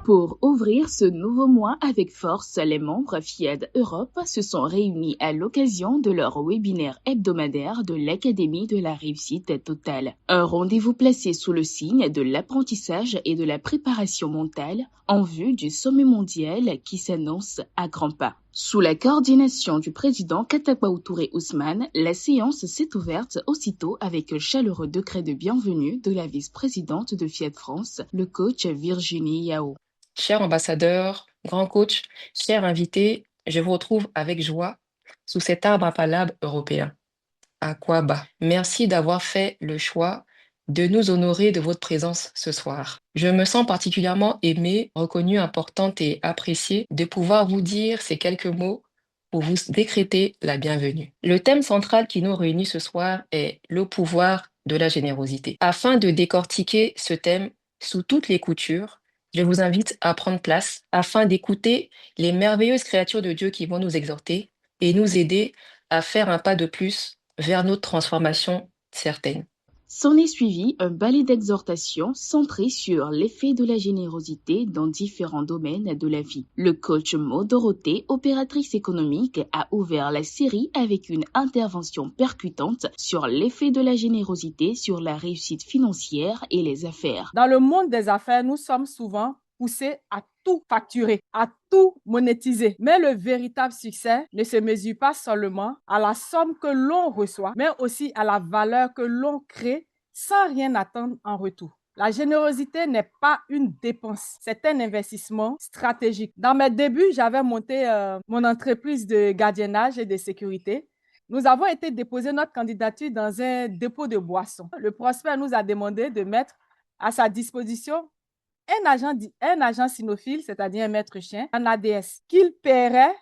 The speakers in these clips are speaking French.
Pour ouvrir ce nouveau mois avec force, les membres FIAD Europe se sont réunis à l'occasion de leur webinaire hebdomadaire de l'Académie de la réussite totale. Un rendez-vous placé sous le signe de l'apprentissage et de la préparation mentale en vue du sommet mondial qui s'annonce à grands pas. Sous la coordination du président Katakbaou Touré Ousmane, la séance s'est ouverte aussitôt avec un chaleureux décret de bienvenue de la vice-présidente de Fiat France, le coach Virginie Yao. Cher ambassadeur, grand coach, chers invités, je vous retrouve avec joie sous cet arbre impalable européen. Aquaba, merci d'avoir fait le choix de nous honorer de votre présence ce soir. Je me sens particulièrement aimée, reconnue, importante et appréciée de pouvoir vous dire ces quelques mots pour vous décréter la bienvenue. Le thème central qui nous réunit ce soir est le pouvoir de la générosité. Afin de décortiquer ce thème sous toutes les coutures, je vous invite à prendre place afin d'écouter les merveilleuses créatures de Dieu qui vont nous exhorter et nous aider à faire un pas de plus vers notre transformation certaine. S'en est suivi un ballet d'exhortation centré sur l'effet de la générosité dans différents domaines de la vie. Le coach Maud Dorothée, opératrice économique, a ouvert la série avec une intervention percutante sur l'effet de la générosité sur la réussite financière et les affaires. Dans le monde des affaires, nous sommes souvent poussés à tout facturer, à tout monétiser. Mais le véritable succès ne se mesure pas seulement à la somme que l'on reçoit, mais aussi à la valeur que l'on crée sans rien attendre en retour. La générosité n'est pas une dépense, c'est un investissement stratégique. Dans mes débuts, j'avais monté mon entreprise de gardiennage et de sécurité. Nous avons été déposer notre candidature dans un dépôt de boissons. Le prospect nous a demandé de mettre à sa disposition un agent cynophile, c'est-à-dire un maître chien, un ADS, qu'il paierait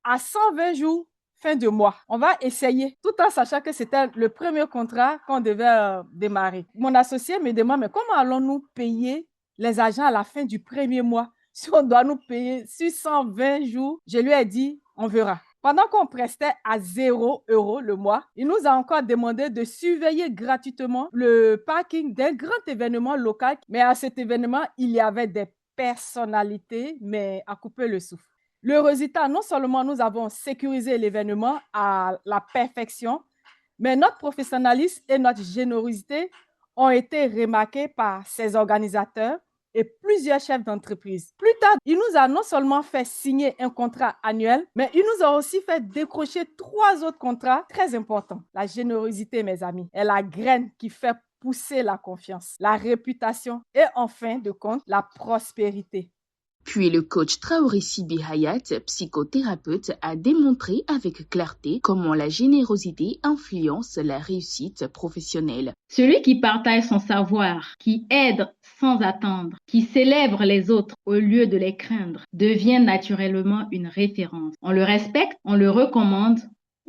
à 120 jours fin de mois. On va essayer, tout en sachant que c'était le premier contrat qu'on devait démarrer. Mon associé me demande, mais comment allons-nous payer les agents à la fin du premier mois si on doit nous payer sur 120 jours? Je lui ai dit, on verra. Pendant qu'on prestait à 0 € le mois, il nous a encore demandé de surveiller gratuitement le parking d'un grand événement local. Mais à cet événement, il y avait des personnalités, mais à couper le souffle. Le résultat, non seulement nous avons sécurisé l'événement à la perfection, mais notre professionnalisme et notre générosité ont été remarqués par ses organisateurs et plusieurs chefs d'entreprise. Plus tard, il nous a non seulement fait signer un contrat annuel, mais il nous a aussi fait décrocher 3 autres contrats très importants. La générosité, mes amis, est la graine qui fait pousser la confiance, la réputation et en fin de compte, la prospérité. Puis le coach Traoré Sibi Hayat, psychothérapeute, a démontré avec clarté comment la générosité influence la réussite professionnelle. Celui qui partage son savoir, qui aide sans attendre, qui célèbre les autres au lieu de les craindre, devient naturellement une référence. On le respecte, on le recommande,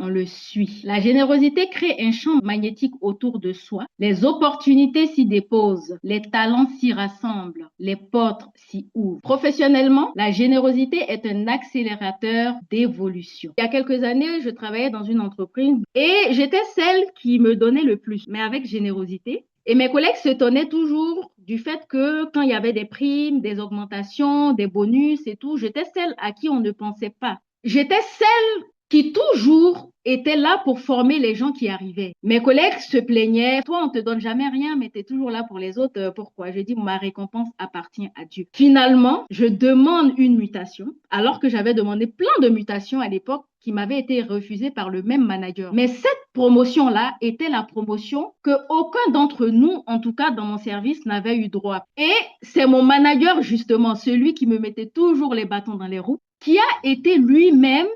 on le suit. La générosité crée un champ magnétique autour de soi. Les opportunités s'y déposent, les talents s'y rassemblent, les portes s'y ouvrent. Professionnellement, la générosité est un accélérateur d'évolution. Il y a quelques années, je travaillais dans une entreprise et j'étais celle qui me donnait le plus, mais avec générosité. Et mes collègues s'étonnaient toujours du fait que quand il y avait des primes, des augmentations, des bonus et tout, j'étais celle à qui on ne pensait pas. J'étais celle qui toujours était là pour former les gens qui arrivaient. Mes collègues se plaignaient, toi on te donne jamais rien, mais tu es toujours là pour les autres, pourquoi? Je dis, ma récompense appartient à Dieu. Finalement, je demande une mutation, alors que j'avais demandé plein de mutations à l'époque qui m'avaient été refusées par le même manager. Mais cette promotion-là était la promotion que aucun d'entre nous, en tout cas dans mon service, n'avait eu droit. Et c'est mon manager, justement, celui qui me mettait toujours les bâtons dans les roues, qui a été lui-même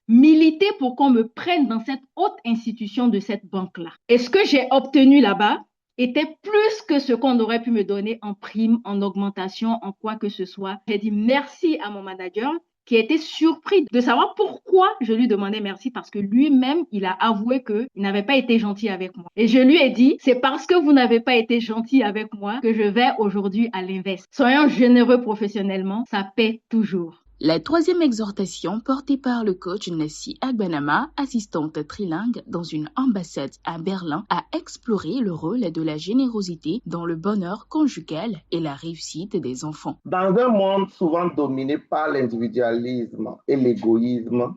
militer pour qu'on me prenne dans cette haute institution de cette banque-là. Et ce que j'ai obtenu là-bas était plus que ce qu'on aurait pu me donner en prime, en augmentation, en quoi que ce soit. J'ai dit merci à mon manager qui a été surpris de savoir pourquoi je lui demandais merci, parce que lui-même, il a avoué qu'il n'avait pas été gentil avec moi. Et je lui ai dit, c'est parce que vous n'avez pas été gentil avec moi que je vais aujourd'hui à l'invest. Soyons généreux professionnellement, ça paie toujours. La troisième exhortation portée par le coach Nassi Agbanama, assistante trilingue dans une ambassade à Berlin, a exploré le rôle de la générosité dans le bonheur conjugal et la réussite des enfants. Dans un monde souvent dominé par l'individualisme et l'égoïsme,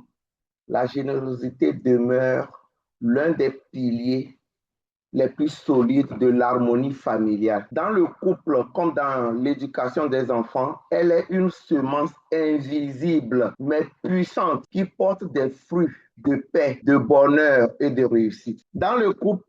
la générosité demeure l'un des piliers les plus solides de l'harmonie familiale. Dans le couple comme dans l'éducation des enfants, elle est une semence invisible mais puissante qui porte des fruits de paix, de bonheur et de réussite. Dans le couple,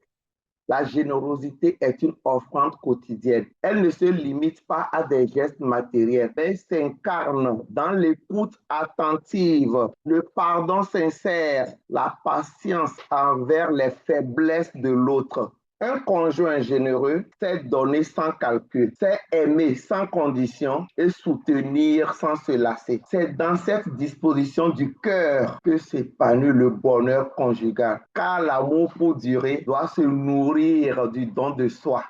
la générosité est une offrande quotidienne. Elle ne se limite pas à des gestes matériels, mais s'incarne dans l'écoute attentive, le pardon sincère, la patience envers les faiblesses de l'autre. Un conjoint généreux sait donner sans calcul, sait aimer sans condition et soutenir sans se lasser. C'est dans cette disposition du cœur que s'épanouit le bonheur conjugal, car l'amour pour durer doit se nourrir du don de soi.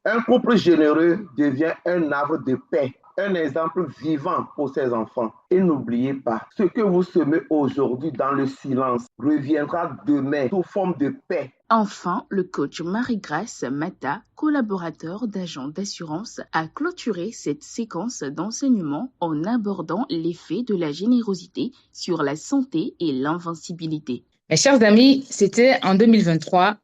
Un couple généreux devient un arbre de paix, un exemple vivant pour ses enfants. Et n'oubliez pas, ce que vous semez aujourd'hui dans le silence reviendra demain sous forme de paix. Enfin, le coach Marie-Grâce Mata, collaborateur d'agent d'assurance, a clôturé cette séquence d'enseignement en abordant l'effet de la générosité sur la santé et l'invincibilité. Mes chers amis, c'était en 2023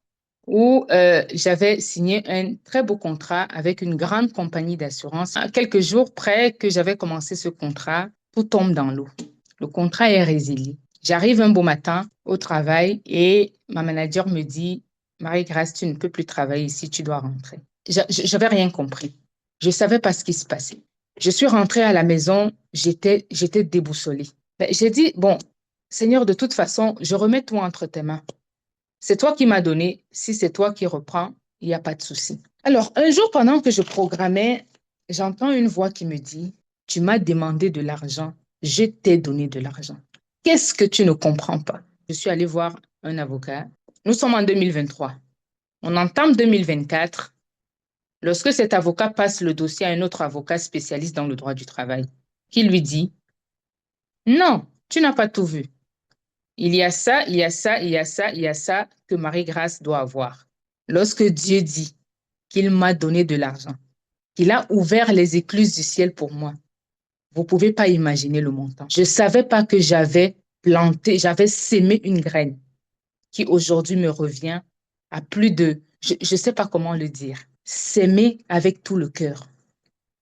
où j'avais signé un très beau contrat avec une grande compagnie d'assurance. À quelques jours près que j'avais commencé ce contrat, tout tombe dans l'eau. Le contrat est résilié. J'arrive un beau matin au travail et ma manager me dit « Marie-Grâce, tu ne peux plus travailler ici, tu dois rentrer. » Je n'avais rien compris. Je ne savais pas ce qui se passait. Je suis rentrée à la maison, j'étais déboussolée. J'ai dit « Bon, Seigneur, de toute façon, je remets tout entre tes mains. C'est toi qui m'as donné. Si c'est toi qui reprends, il n'y a pas de souci. » Alors, un jour, pendant que je programmais, j'entends une voix qui me dit « Tu m'as demandé de l'argent, je t'ai donné de l'argent. Qu'est-ce que tu ne comprends pas? » Je suis allée voir un avocat. Nous sommes en 2023. On entame 2024 lorsque cet avocat passe le dossier à un autre avocat spécialiste dans le droit du travail qui lui dit « Non, tu n'as pas tout vu. Il y a ça, il y a ça, il y a ça, il y a ça que Marie-Grâce doit avoir. » Lorsque Dieu dit qu'il m'a donné de l'argent, qu'il a ouvert les écluses du ciel pour moi, vous ne pouvez pas imaginer le montant. Je ne savais pas que j'avais planté, j'avais sémé une graine qui aujourd'hui me revient à plus de, je ne sais pas comment le dire, s'aimer avec tout le cœur.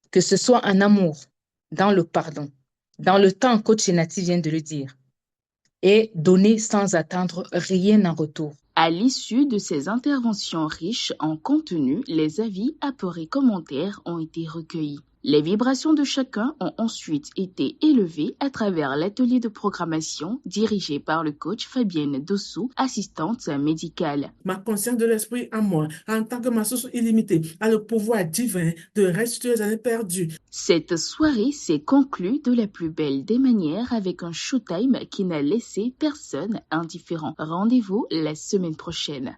Que ce soit en amour, dans le pardon, dans le temps, coach Nati vient de le dire, et donner sans attendre rien en retour. À l'issue de ces interventions riches en contenu, les avis, apports et commentaires ont été recueillis. Les vibrations de chacun ont ensuite été élevées à travers l'atelier de programmation dirigé par le coach Fabienne Dossou, assistante médicale. Ma conscience de l'esprit en moi, en tant que ma source illimitée, a le pouvoir divin de restituer les années perdues. Cette soirée s'est conclue de la plus belle des manières avec un showtime qui n'a laissé personne indifférent. Rendez-vous la semaine prochaine.